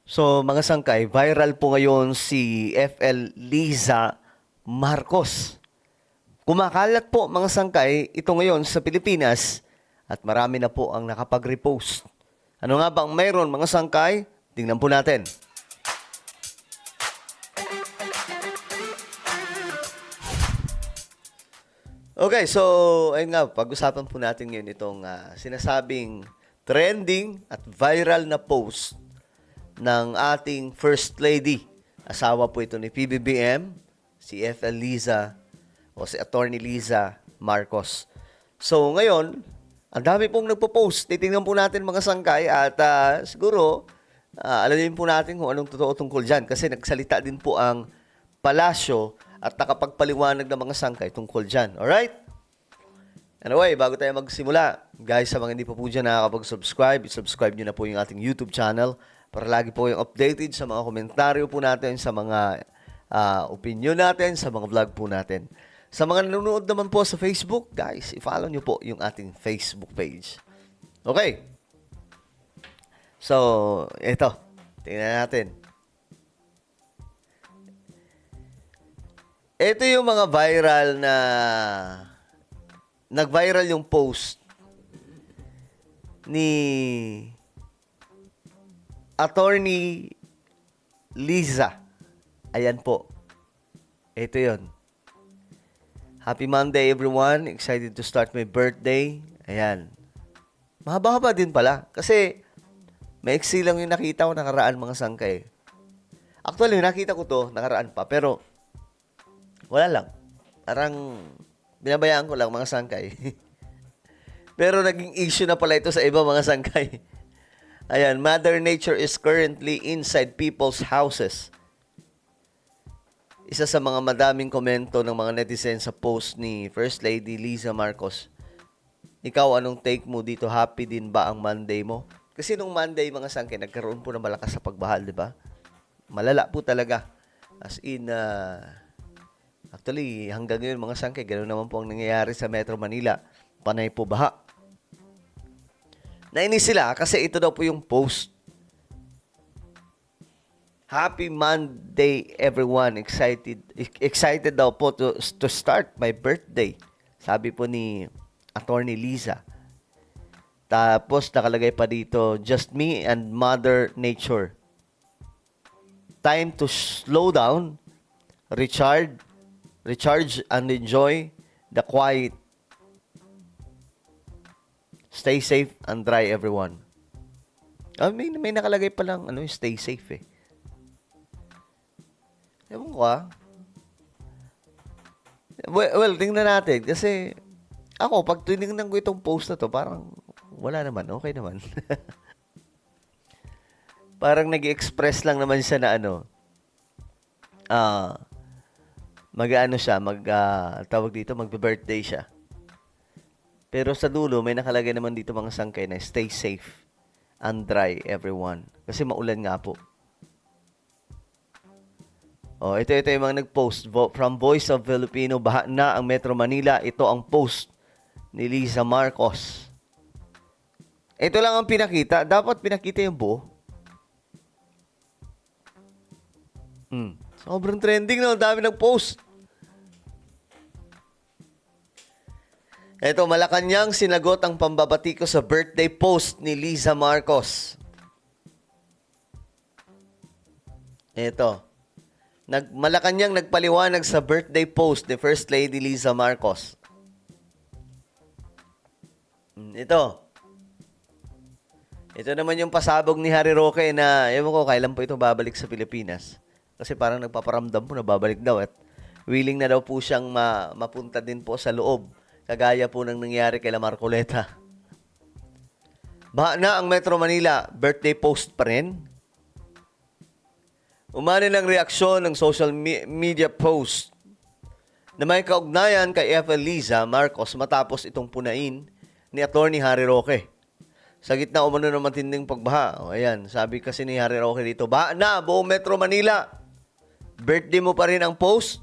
So mga sangkay, viral po ngayon si FL Liza Marcos. Kumakalat po mga sangkay ito ngayon sa Pilipinas at marami na po ang nakapag-repost. Ano nga bang mayroon mga sangkay? Tingnan po natin. Okay, so ayun nga, pag-usapan po natin ngayon itong sinasabing trending at viral na post ng ating First Lady. Asawa po ito ni PBBM, si FL Liza o si Attorney Liza Marcos. So ngayon, ang dami pong nagpo-post. Titingnan po natin mga sangkay at siguro alamin po natin kung anong totoo tungkol dyan. Kasi nagsalita din po ang palasyo at nakapagpaliwanag ng mga sangkay tungkol dyan. Alright? Anyway, bago tayo magsimula, guys, sa mga hindi pa po dyan nakakapag-subscribe, subscribe nyo na po yung ating YouTube channel para lagi po yung updated sa mga komentaryo po natin, sa mga opinion natin, sa mga vlog po natin. Sa mga nanonood naman po sa Facebook, guys, i-follow nyo po yung ating Facebook page. Okay. So, ito. Tingnan natin. Ito yung mga viral na nag-viral yung post ni Attorney Liza. Ayan po. Ito yon. Happy Monday everyone. Excited to start my birthday. Ayan. Mahaba-haba din pala. Kasi maiksi lang yung nakita ko nakaraan mga sangkay. Actually, nakita ko to nakaraan pa. Pero wala lang. Parang binabayaan ko lang mga sangkay. Pero naging issue na pala ito sa iba mga sangkay. Ayan, Mother Nature is currently inside people's houses. Isa sa mga madaming komento ng mga netizens sa post ni First Lady Liza Marcos. Ikaw, anong take mo dito? Happy din ba ang Monday mo? Kasi nung Monday mga sangkay, nagkaroon po ng malakas sa pagbahal, di ba? Malala po talaga. As in, actually, hanggang ngayon mga sangkay, ganoon naman po ang nangyayari sa Metro Manila. Panay po baha. Nainis sila kasi ito daw po yung post. Happy Monday everyone. Excited daw po to start my birthday. Sabi po ni Attorney Liza. Tapos nakalagay pa dito, just me and Mother Nature. Time to slow down, recharge and enjoy the quiet. Stay safe and dry, everyone. May nakalagay pa lang, stay safe eh. Ewan ko Well, tingnan natin. Kasi, ako, pag tinignan ko itong post na to, parang, wala naman, okay naman. Parang nag-express lang naman siya na tawag dito, magbe-birthday siya. Pero sa dulo, may nakalagay naman dito mga sangkay na stay safe and dry, everyone. Kasi maulan nga po. Ito yung mga nag-post. From Voice of Filipino, baha na ang Metro Manila. Ito ang post ni Liza Marcos. Ito lang ang pinakita. Dapat pinakita yung buo. Sobrang trending na. Ang dami nag-post. Ito, Malacanang sinagot ang pambabati ko sa birthday post ni Liza Marcos. Ito. Malacanang nagpaliwanag sa birthday post ni First Lady Liza Marcos. Ito. Ito naman yung pasabog ni Harry Roque na, ewan ko, kailan po ito babalik sa Pilipinas. Kasi parang nagpaparamdam po na babalik daw at willing na daw po siyang mapunta din po sa loob. Kagaya po ng nangyari kay Marcoleta. Baha na ang Metro Manila, birthday post pa rin. Umani ng reaksyon ng social media post na may kaugnayan kay FL Liza Marcos matapos itong punain ni Attorney Harry Roque. Sa gitna umano ng matinding pagbaha. Ayan, sabi kasi ni Harry Roque dito, baha na buong Metro Manila. Birthday mo pa rin ang post?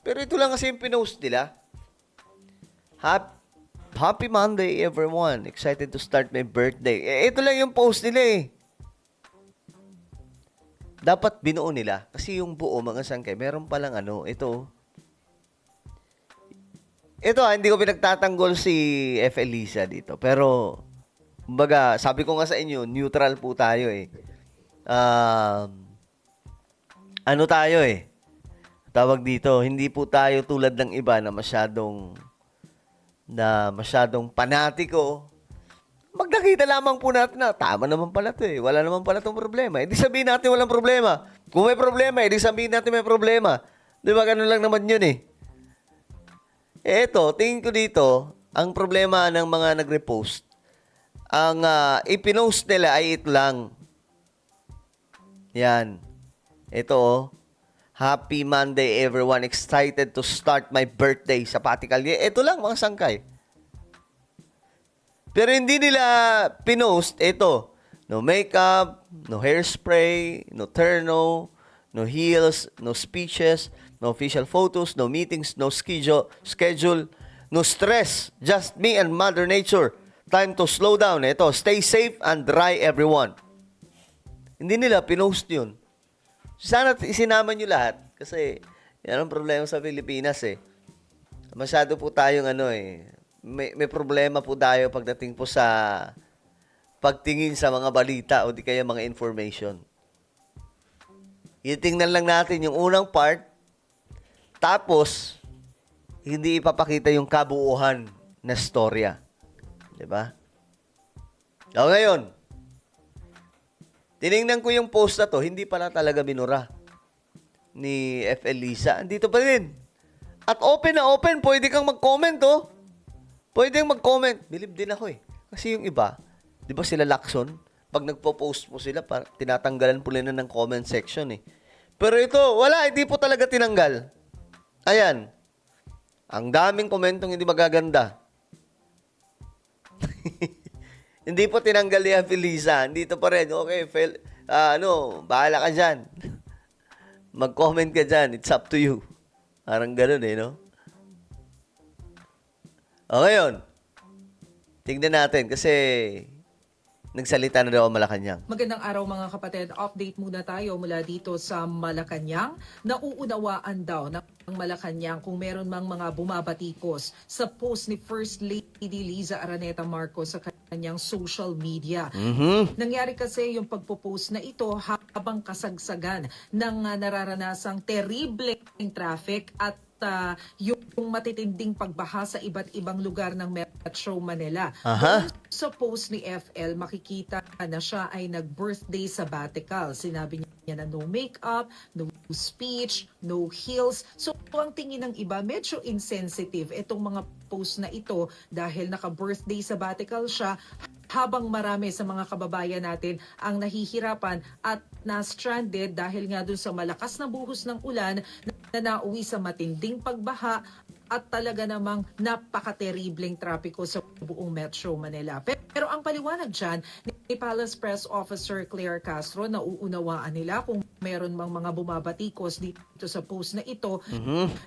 Pero ito lang kasi yung pinost nila. Happy Monday everyone. Excited to start my birthday. Ito lang yung post nila eh. dapat binuo nila. Kasi yung buo, mga sangkay, meron palang ano, ito. Ito, hindi ko pinagtatanggol si F. Elisa dito. Pero, kumbaga, sabi ko nga sa inyo, neutral po tayo eh. Ano tayo eh? Tawag dito, hindi po tayo tulad ng iba na masyadong panatiko. Magdakita lamang po natin na tama naman pala to eh. Wala naman pala tong problema. Hindi sabihin natin walang problema. Kung may problema, hindi sabihin natin may problema. Di ba ganun lang naman yun eh. Eto, tingin ko dito, ang problema ng mga nagre-post, ang ipinost nila ay ito lang. Yan. Ito oh. Happy Monday everyone. Excited to start my birthday sa Patikalye. Ito lang mga sangkay. Pero hindi nila pinost ito. No makeup, no hairspray, no terno, no heels, no speeches, no official photos, no meetings, no schedule, no stress. Just me and Mother Nature. Time to slow down. Ito, stay safe and dry everyone. Hindi nila pinost yun. Sana isinama nyo lahat kasi yan ang problema sa Pilipinas eh. Masyado po tayong may problema po tayo pagdating po sa pagtingin sa mga balita o di kaya mga information. Itingnan lang natin yung unang part, tapos hindi ipapakita yung kabuuhan na storya. Diba? O ngayon, tinignan ko yung post na to, hindi pala talaga binura ni F. Elisa. Andito pa rin. At open na open, pwede kang mag-comment oh. Pwede kang mag-comment. Bilib din ako eh. Kasi yung iba, di ba sila Lacson? Pag nagpo-post po sila, tinatanggalan po nila ng comment section eh. Pero ito, wala, hindi po talaga tinanggal. Ayan. Ang daming komentong hindi magaganda. Hindi po tinanggal ni F. Elisa. Dito pa rin. Okay, bahala ka dyan. Mag-comment ka dyan. It's up to you. Parang ganun eh, no? O ngayon, tignan natin kasi nagsalita na daw ang Malacanang. Magandang araw mga kapatid. Update muna tayo mula dito sa Malacanang. Nauunawaan daw ng Malacanang kung meron mang mga bumabatikos sa post ni First Lady Liza Araneta Marcos sa kanyang social media. Nangyari kasi yung pagpo-post na ito habang kasagsagan ng nararanasang terrible traffic at yung matitinding pagbaha sa iba't ibang lugar ng Metro Manila. Sa post ni FL, makikita na siya ay nag-birthday sabbatical. Sinabi niya na no makeup, no speech, no heels. So ang tingin ng iba, medyo insensitive itong mga post na ito dahil naka-birthday sabbatical siya habang marami sa mga kababayan natin ang nahihirapan at na-stranded dahil nga dun sa malakas na buhos ng ulan na nauwi sa matinding pagbaha at talaga namang napaka-terribleng trapiko sa buong Metro Manila. Pero ang paliwanag dyan ni Palace Press Officer Claire Castro, nauunawaan nila kung meron mang mga bumabatikos dito sa post na ito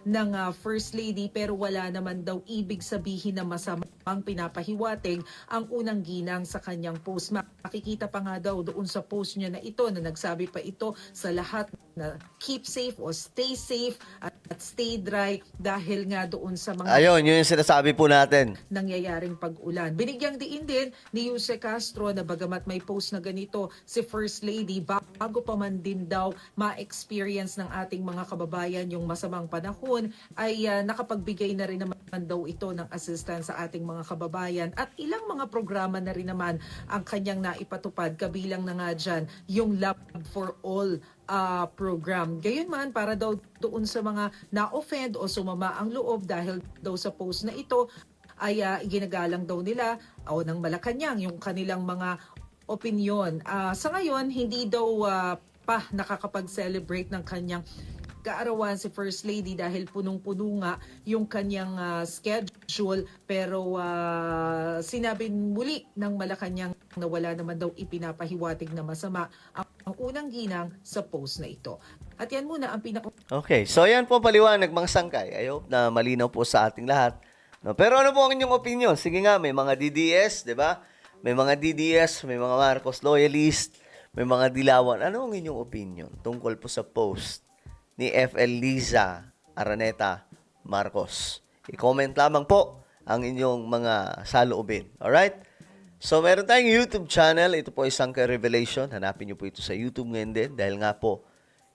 ng First Lady, pero wala naman daw ibig sabihin na masamang pinapahiwatig ang unang ginang sa kanyang post. Makikita pa nga daw doon sa post niya na ito na nagsabi pa ito sa lahat na keep safe o stay safe at stay dry dahil nga doon sa mga Ayun, yun yung sinasabi po natin. Nangyayaring pag-ulan. Binigyang diin din ni Jose Castro na bagamat may post na ganito si First Lady, bago pa man din daw ma-experience ng ating mga kababayan yung masamang panahon, ay nakapagbigay na rin naman daw ito ng assistance sa ating mga kababayan at ilang mga programa na rin naman ang kanyang naipatupad, kabilang na nga dyan yung Love for All program. Gayunman, para daw doon sa mga na-offend o sumama ang loob dahil daw sa post na ito ay ginagalang daw nila o ng Malacanang yung kanilang mga opinyon. Sa ngayon, hindi daw pa nakakapag-celebrate ng kanyang kaarawan si First Lady dahil punong-puno nga yung kanyang schedule, pero sinabi muli ng Malacanang na wala naman daw ipinapahiwatig na masama ang unang ginang sa post na ito. At yan muna ang Okay, so yan po paliwanag mga sangkay. I hope na malinaw po sa ating lahat. No, pero ano po ang inyong opinion? Sige nga, may mga DDS, di ba? May mga DDS, may mga Marcos loyalist, may mga dilawan. Ano ang inyong opinion tungkol po sa post ni FL Liza Araneta Marcos? I-comment lamang po ang inyong mga saloobin. Alright? So, meron tayong YouTube channel. Ito po ay Sangkay Revelation. Hanapin niyo po ito sa YouTube ngayon din. Dahil nga po,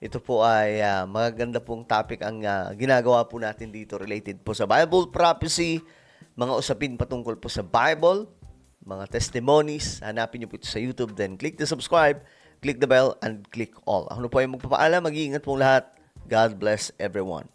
ito po ay magaganda pong topic ang ginagawa po natin dito related po sa Bible prophecy, mga usapin patungkol po sa Bible, mga testimonies. Hanapin niyo po ito sa YouTube. Then, click the subscribe, click the bell, and click all. Ako na po ay magpapaalam. Mag-iingat pong lahat. God bless everyone.